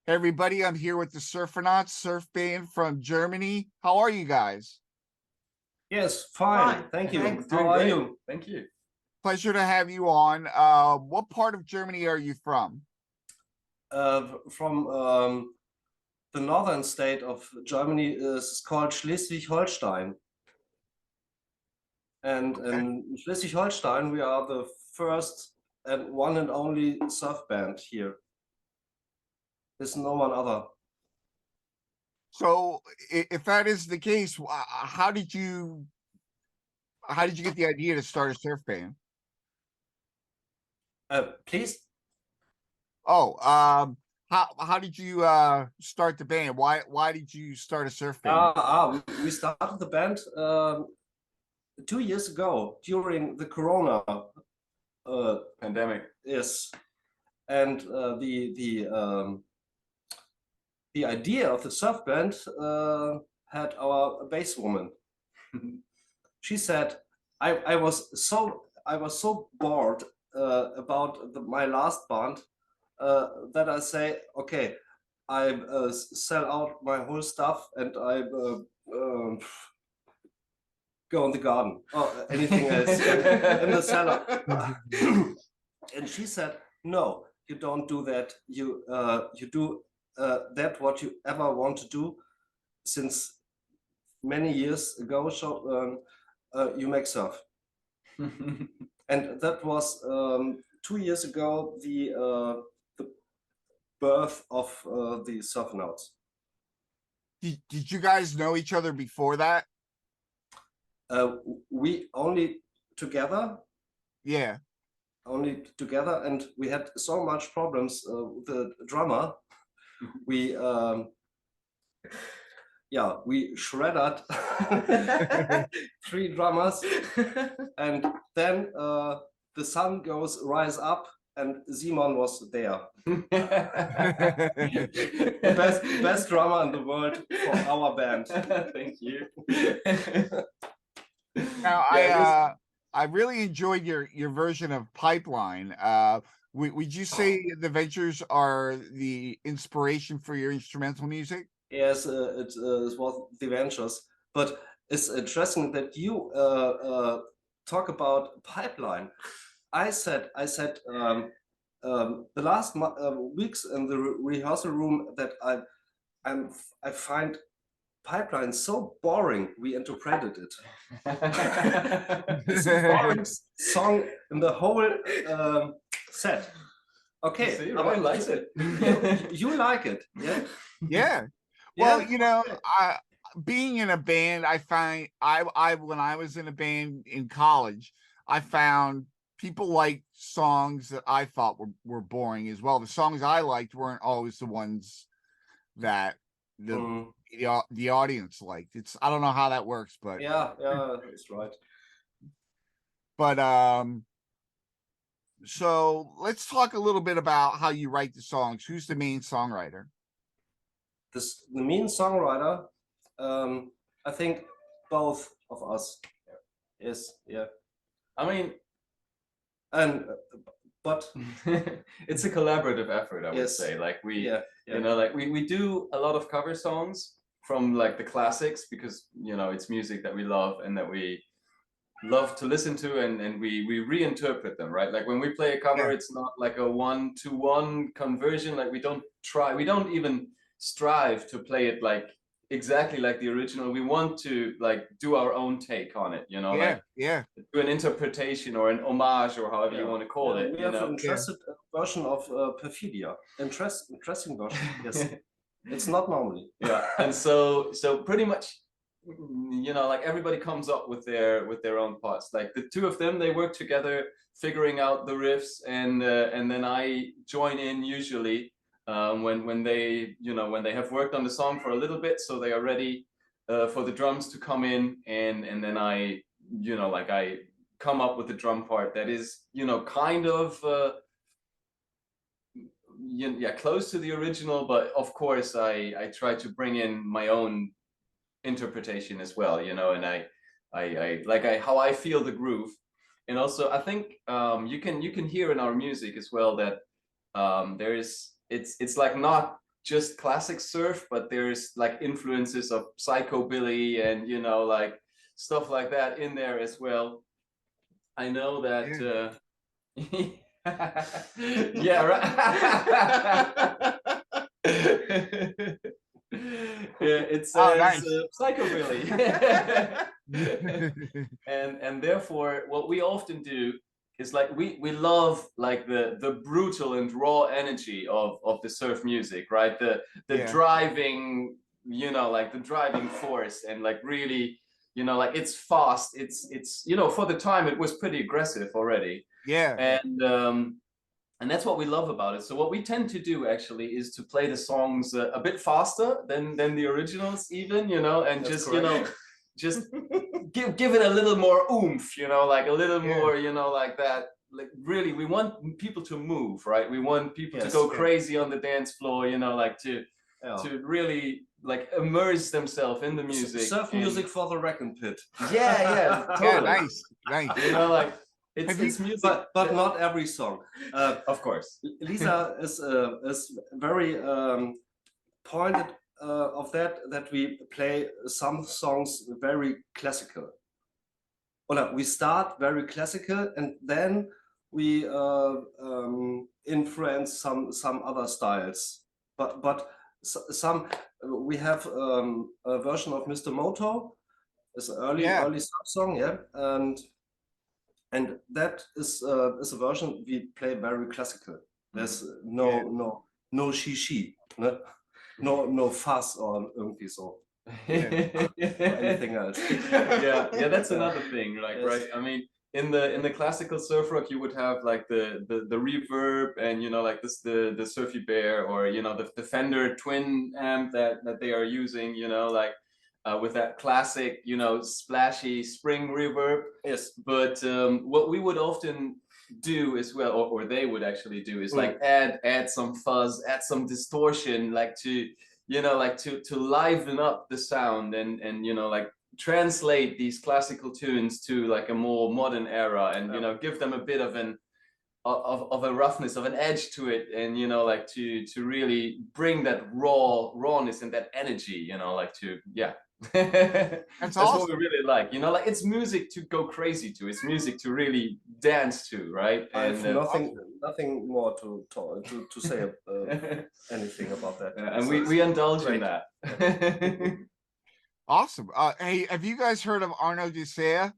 Hey everybody, I'm here with the SurfAnauts surf band from Germany. How are you guys? Yes, fine. Thank you. Thanks, How doing are great. you? Thank you. Pleasure to have you on. What part of Germany are you from? From the northern state of Germany is called Schleswig-Holstein. And Okay. in Schleswig-Holstein, we are the first and one and only surf band here. There's no one other. So if that is the case, how did you get the idea to start a surf band? Please? Oh, how did you start the band? Why did you start a surf band? We started the band 2 years ago during the Corona Pandemic. yes, and the idea of the surf band had our bass woman. She said, I was so bored about my last band that I say, okay, I sell out my whole stuff and I go in the garden or anything else in the cellar. And she said, no, you don't do that. You do that what you ever want to do since many years ago. So you make surf. And that was 2 years ago, the birth of the SurfAnauts. Did you guys know each other before that? We only together, Yeah. and we had so much problems with the drummer. We we shredded 3 drummers, and then the sun rise up, and Simon was there. The best drummer in the world for our band. Thank you. Now, Yeah, I really enjoyed your version of Pipeline. Would you say the Ventures are the inspiration for your instrumental music? Yes, it was the Ventures, but it's interesting that you talk about Pipeline. I said the last weeks in the rehearsal room that I find Pipeline so boring. We interpreted it. It's the boring song in the whole set. Okay, see, Ryan likes it. you like it, yeah? Yeah. Well, Yeah. being in a band, I find I when I was in a band in college, I found people liked songs that I thought were boring as well. The songs I liked weren't always the ones that the audience liked. I don't know how that works, but Yeah, that's right. but so let's talk a little bit about how you write the songs. Who's the main songwriter? The main songwriter, I think both of us. Yes, yeah. I mean, And but it's a collaborative effort, I would yes, say. Like yeah. like we do a lot of cover songs from like the classics because it's music that we love and that we love to listen to, and we reinterpret them, right? Like when we play a cover, Yeah. it's not like a 1-to-1 conversion. Like we don't even strive to play it like exactly like the original. We want to like do our own take on it, like Yeah. do an interpretation or an homage or however you want to call it. We have an Yeah. interesting version of Perfidia. Interesting version. Yes, it's not normally. Yeah, and so pretty much, like everybody comes up with their own parts. Like the two of them, they work together, figuring out the riffs, and then I join in usually when they when they have worked on the song for a little bit, so they are ready for the drums to come in, and then I like I come up with the drum part that is kind of close to the original, but of course I try to bring in my own interpretation as well, and I like how I feel the groove. And also I think you can hear in our music as well that there is it's like not just classic surf, but there's like influences of psychobilly and, you know, like stuff like that in there as well. I know that yeah, right. Yeah, it Oh, says nice. psychobilly. And therefore what we often do is like we love like the brutal and raw energy of the surf music, right? The Yeah. driving, you know, like the driving force, and like really, you know, like it's fast, it's you know, for the time it was pretty aggressive already. Yeah. And that's what we love about it. So what we tend to do actually is to play the songs a bit faster than the originals even, you know, and That's just correct. you know, just give it a little more oomph, you know, like a little Yeah. more, you know, like that. Like really, we want people to move, right? We want people to Yes, go yeah. crazy on the dance floor, you know, like to really like immerse themselves in the music. Surf music for the wrecking pit. Yeah, Yeah, totally. nice. You know, like Have you- it's music, but not every song. of course. Lisa is very pointed of that we play some songs very classical. Well, we start very classical and then we influence some other styles. But some we have a version of Mr. Moto. It's an early surf song, yeah, and that is a version we play very classical. There's no she, no fuss or irgendwie so. Or anything else. Yeah, that's another thing, like Yes. right. I mean, in the classical surf rock, you would have like the reverb and, you know, like this the Surfy Bear, or, you know, the Fender twin amp that they are using, you know, like with that classic, you know, splashy spring reverb. Yes. But what we would often do as well, or they would actually do, is like add some fuzz, add some distortion, like to, you know, like to liven up the sound and you know, like translate these classical tunes to like a more modern era, and you know, give them a bit of of a roughness, of an edge to it, and you know, like to really bring that rawness and that energy, you know, like to that's awesome. what we really like, you know, like it's music to go crazy to, it's music to really dance to, right? I have And nothing more to say anything about that. and we indulge in that. Awesome. Hey, have you guys heard of Arnaud Dessea?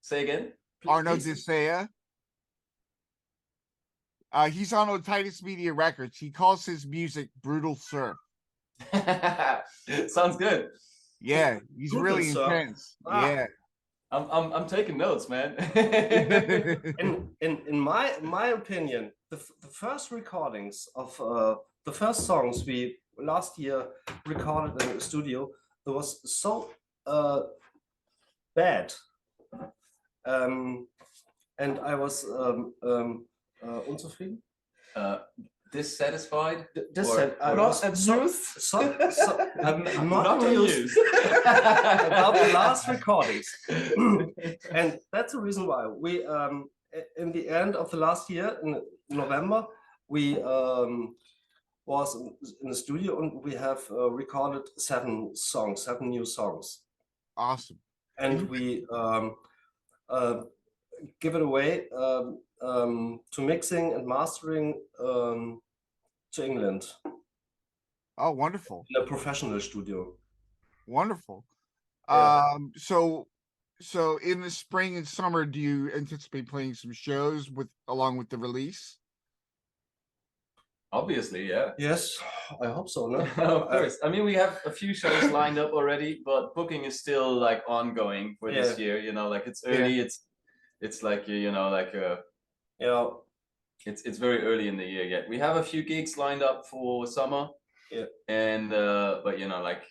Say again. Arnaud Dessea. He's on Otitis Media Records. He calls his music brutal surf. Sounds good. Yeah, he's Brutal really surf. intense. Yeah. I'm taking notes, man. in my opinion, the first recordings of the first songs we last year recorded in the studio, it was so bad, and I was unzufrieden. Dissatisfied? Not amused about the last recordings. And that's the reason why we in the end of the last year, in November, we was in the studio and we have recorded 7 new songs. Awesome. And we give it away to mixing and mastering to England. Oh, wonderful. In a professional studio. Wonderful. Yeah. So in the spring and summer, do you anticipate playing some shows along with the release? Obviously, yeah. Yes, I hope so. No, of course. I mean, we have a few shows lined up already, but booking is still like ongoing for this year. You know, like it's early. It's like, you know, like it's very early in the year yet. We have a few gigs lined up for summer. Yeah. And but you know, like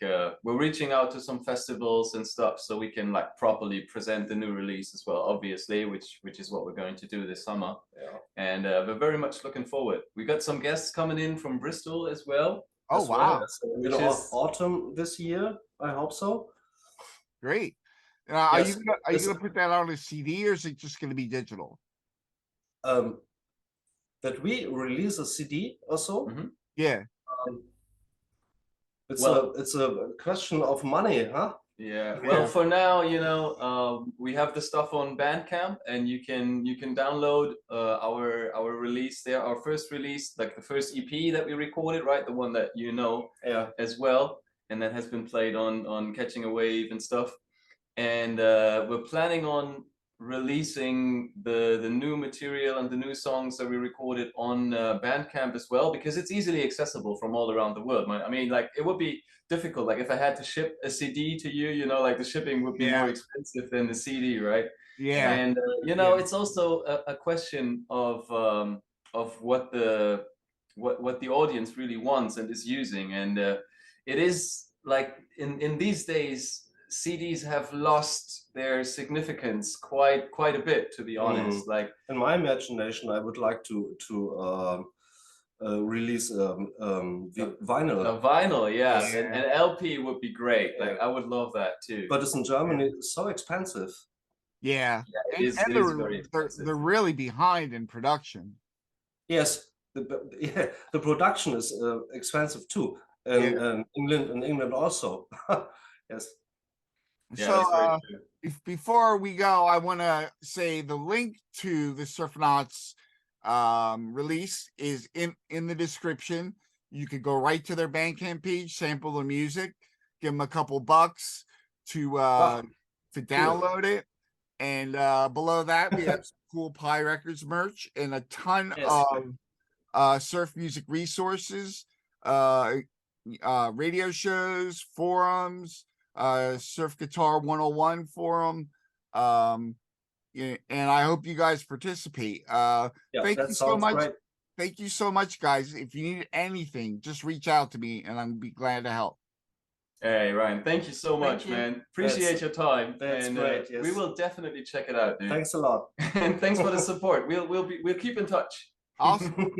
we're reaching out to some festivals and stuff, so we can like properly present the new release as well, obviously, which is what we're going to do this summer. Yeah. And we're very much looking forward. We got some guests coming in from Bristol as well. Oh, wow. Which is autumn this year. I hope so. Great. Yes. Are you gonna put that on a CD, or is it just gonna be digital? that we release a CD also. Yeah. It's a question of money, huh? Yeah. Well, for now, you know, we have the stuff on Bandcamp, and you can download our release there, our first release, like the first EP that we recorded, right? The one that you know as well, and that has been played on Catching a Wave and stuff. And we're planning on releasing the new material and the new songs that we recorded on Bandcamp as well, because it's easily accessible from all around the world. I mean, like, it would be difficult, like if I had to ship a CD to you, you know, like the shipping would be more expensive than the CD, right? Yeah. And you know, it's also a question of what the audience really wants and is using. And it is like in these days, CDs have lost their significance quite a bit, to be honest. Like, in my imagination, I would like to release vinyl. A vinyl, yeah. An LP would be great. Like, I would love that too. But it's in Germany, it's so expensive. Yeah, it is very expensive. They're really behind in production. Yes, the production is expensive too, and England also. Yes. Yeah, so before we go, I want to say the link to the SurfAnauts release is in the description. You could go right to their Bandcamp page, sample the music, give them a couple bucks to download it, and below that we have some cool Pie Records merch and a ton of surf music resources, radio shows, forums, Surf Guitar 101 forum, and I hope you guys participate. Thank you so much. Great. Thank you so much, guys. If you need anything, just reach out to me and I'm be glad to help. Hey, Ryan, thank you so much, man. Appreciate your time. That's and great. Yes. We will definitely check it out, dude. Thanks a lot. And thanks for the support. We'll keep in touch. Awesome.